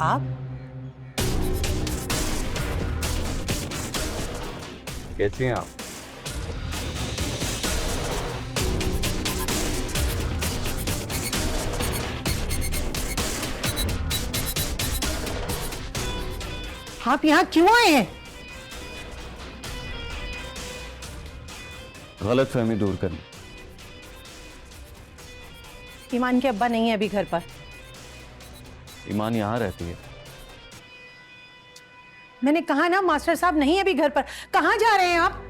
आप? कैसी हैं आप? आप यहाँ क्यों आए हैं? गलतफहमी दूर करनी। ईमान के अब्बा नहीं है अभी घर पर। ईमान यहाँ रहती है। मैंने कहा ना मास्टर साहब नहीं है अभी घर पर। कहाँ जा रहे हैं आप?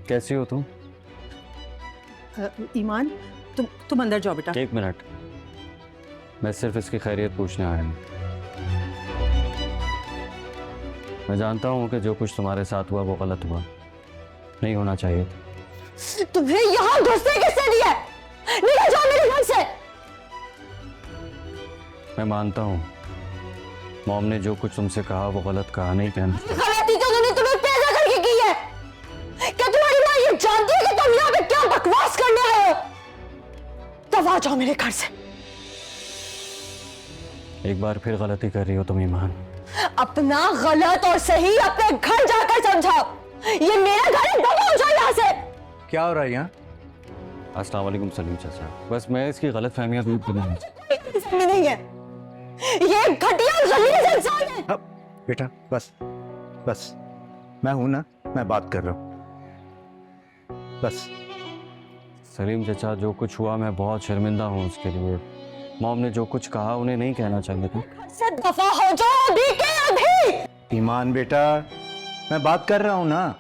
कैसी हो तुम? ईमान तुम अंदर जाओ बेटा। एक मिनट, मैं सिर्फ इसकी खैरियत पूछने आया हूँ। मैं जानता हूँ कि जो कुछ तुम्हारे साथ हुआ वो गलत हुआ, नहीं होना चाहिए था। तुम्हें यहाँ घुसने किसने दिया? निकल जाओ मेरे घर से। मैं मानता हूँ मॉम ने जो कुछ तुमसे कहा वो गलत कहा, नहीं कहना। गलती तो उन्होंने तुम्हें पैदा करके की है। क्या तुम्हारी माँ ये जानती है कि तुम यहाँ पे क्या बकवास करने आए हो? तब आ जाओ मेरे घर से। एक बार फिर गलती कर रही हो तुम ईमान। अपना गलत और सही अपने घर जाकर समझाओ। ये मेरा घर है, दफा हो जाओ यहाँ से। क्या हो रहा है यहाँ? अस्सलाम वालेकुम सलीम चाचा, बस मैं इसकी गलतफहमियां दूर करना चाहता हूं। नहीं है, ये घटिया गलीज इंसान है। अब बेटा बस बस, मैं हूं ना, मैं बात कर रहा हूं, बस। सलीम चाचा, जो कुछ हुआ मैं बहुत शर्मिंदा हूँ उसके लिए। मॉम ने जो कुछ कहा उन्हें नहीं कहना चाहिए था। से दफा हो जाओ अभी के अभी। ईमान बेटा, मैं बात कर रहा हूं ना।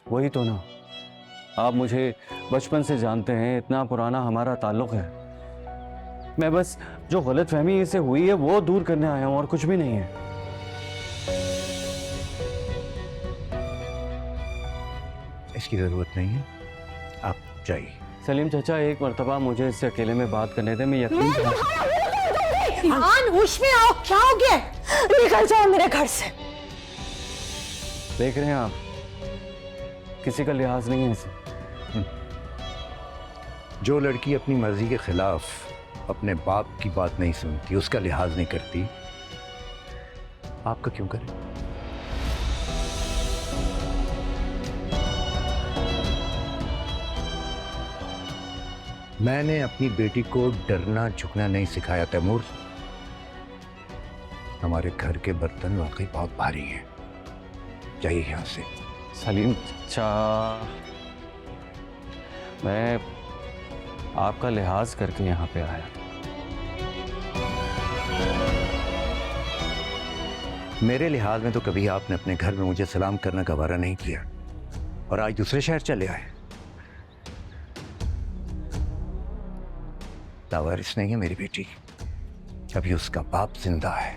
वही तो ना, आप मुझे बचपन से जानते हैं, इतना पुराना हमारा ताल्लुक है। मैं बस जो गलतफहमी इससे हुई है वो दूर करने आया हूँ और कुछ भी नहीं है। इसकी जरूरत नहीं है, आप जाइए। सलीम चाचा, एक मर्तबा मुझे इससे अकेले में बात करने दें, मैं यकीन ईमान होश में आओ, क्या हो गया? निकल जाओ मेरे घर से। देख रहे हैं आप, किसी का लिहाज नहीं है इसे। जो लड़की अपनी मर्जी के खिलाफ अपने बाप की बात नहीं सुनती, उसका लिहाज नहीं करती, आपका क्यों करे? मैंने अपनी बेटी को डरना झुकना नहीं सिखाया तैमूर। हमारे घर के बर्तन वाकई बहुत भारी हैं, जाइए यहां से। सलीम चाचा, मैं आपका लिहाज करके यहाँ पे आया। मेरे लिहाज में तो कभी आपने अपने घर में मुझे सलाम करना गवारा नहीं किया, और आज दूसरे शहर चले आए। लावारिस नहीं है मेरी बेटी, अभी उसका बाप जिंदा है।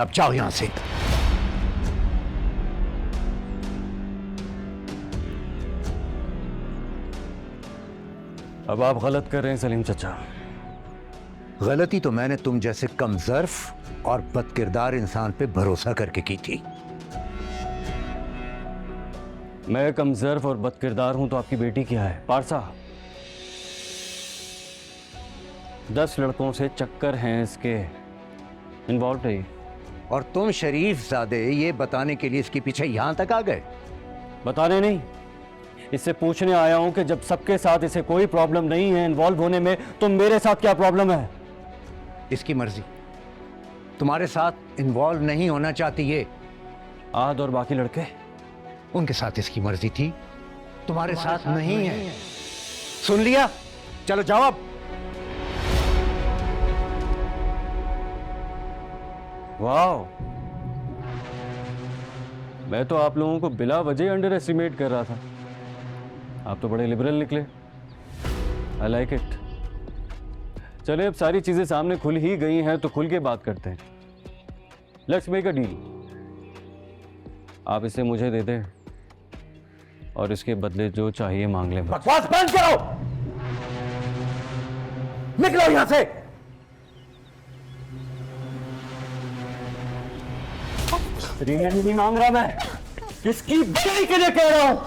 अब जाओ यहां से। अब आप गलत कर रहे हैं सलीम चाचा। गलती तो मैंने तुम जैसे कमजर्फ और बदकिरदार इंसान पे भरोसा करके की थी। मैं कमजोर और बदकिरदार हूं तो आपकी बेटी क्या है? पारसा, 10 लड़कों से चक्कर हैं इसके, इन्वॉल्व है। और तुम शरीफ ज़ादे ये बताने के लिए इसके पीछे यहां तक आ गए? बताने नहीं, इससे पूछने आया हूं कि जब सबके साथ इसे कोई प्रॉब्लम नहीं है इन्वॉल्व होने में, तो मेरे साथ क्या प्रॉब्लम है? इसकी मर्जी, तुम्हारे साथ इन्वॉल्व नहीं होना चाहती ये। आद और बाकी लड़के, उनके साथ इसकी मर्जी थी, तुम्हारे साथ नहीं है। सुन लिया? चलो जाओ अब। वाह, मैं तो आप लोगों को बिला वजह अंडर एस्टिमेट कर रहा था। आप तो बड़े लिबरल निकले। I like it. चले, अब सारी चीजें सामने खुल ही गई हैं तो खुल के बात करते हैं। Let's make a deal. आप इसे मुझे दे दें और इसके बदले जो चाहिए मांग लें। बकवास बंद करो, निकलो यहां से। रिवेंज नहीं मांग रहा मैं, इसकी भलाई के लिए कह रहा हूँ,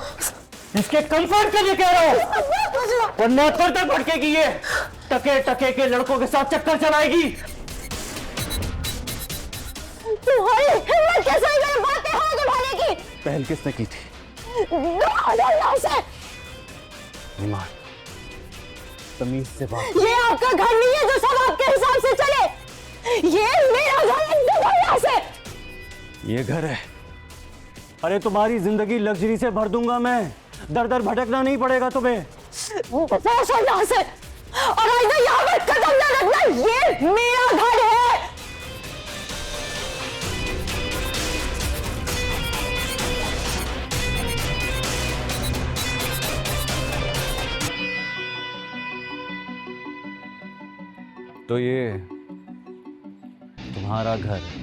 इसके कंफर्ट के लिए कह रहा हूँ। वरना तक भटकेगी ये, टके टके के लड़कों के साथ चक्कर चलाएगी। तुम्हारी हिम्मत कैसे हुई मेरे बात पे हाथ उठाने की? पहल किसने की थी? यहाँ से ईमान, तमीज से बात। ये आपका घर नहीं है जो सब आपके हिसाब से चले। ये मेरा घर है, निकलो यहाँ से। ये घर है। अरे तुम्हारी जिंदगी लग्जरी से भर दूंगा मैं, दर दर भटकना नहीं पड़ेगा तुम्हें। बस यहाँ से, और आइंदा यहाँ पे कदम न रखना। ये मेरा घर है। तो ये तुम्हारा घर है।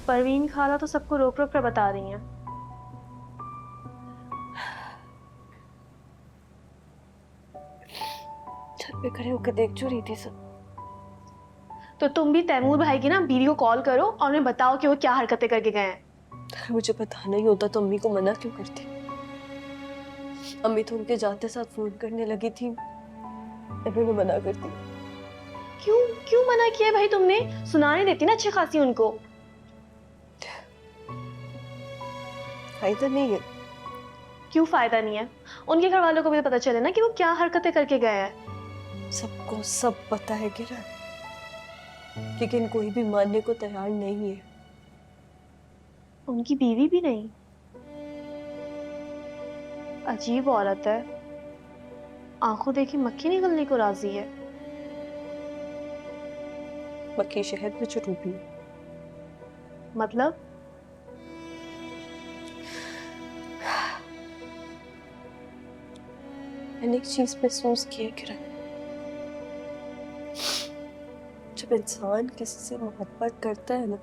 परवीन खाला तो सबको रोक रोक कर बता रही हैं। छत पे खड़े होकर देख जो रही थी सब। तो तुम भी तैमूर भाई की ना बीवी को कॉल करो और उन्हें बताओ कि वो क्या हरकतें करके गए हैं। मुझे पता नहीं होता तो अम्मी को मना क्यों करती? अम्मी तो उनके जाते साथ फोन करने लगी थी, अभी मैं मना करती। क्यों क्यों मना किया भाई तुमने? सुनाने देती ना अच्छी खासी उनको। फायदा नहीं है। क्यों फायदा नहीं है? उनके घर वालों को भी तो पता चले ना कि वो क्या हरकतें करके गए हैं। सबको सब पता है किरण, लेकिन कोई भी मानने को तैयार नहीं है। उनकी बीवी भी नहीं। अजीब औरत है, आंखों देखी मक्खी निकलने को राजी है। मक्खी शहद में चुरूपी। मतलब मैंने एक चीज महसूस की है किरण, जब इंसान किसी से मोहब्बत करता है ना,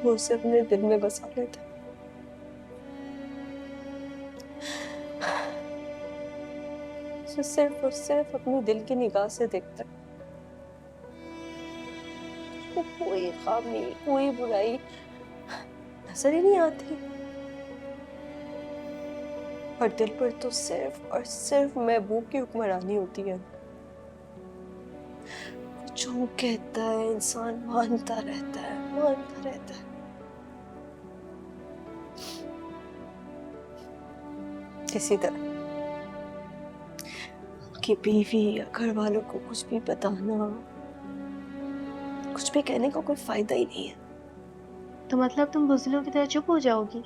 वो उसे अपने दिल में बसा लेता है। उसे सिर्फ और सिर्फ अपने दिल की निगाह से देखता है। उसको कोई खामी, कोई बुराई नजर ही नहीं आती, और दिल पर तो सिर्फ और सिर्फ महबूब की हुक्मरानी होती है। जो कहता है इंसान मानता रहता है, मानता रहता है। इसी तरह कि बीवी या घर वालों को कुछ भी बताना, कुछ भी कहने का कोई फायदा ही नहीं है। तो मतलब तुम बुज़दिलों की तरह चुप हो जाओगी?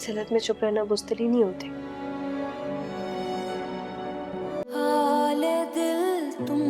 जन्नत में चुप रहना बुज़दिली नहीं होती। हाले दिल तुम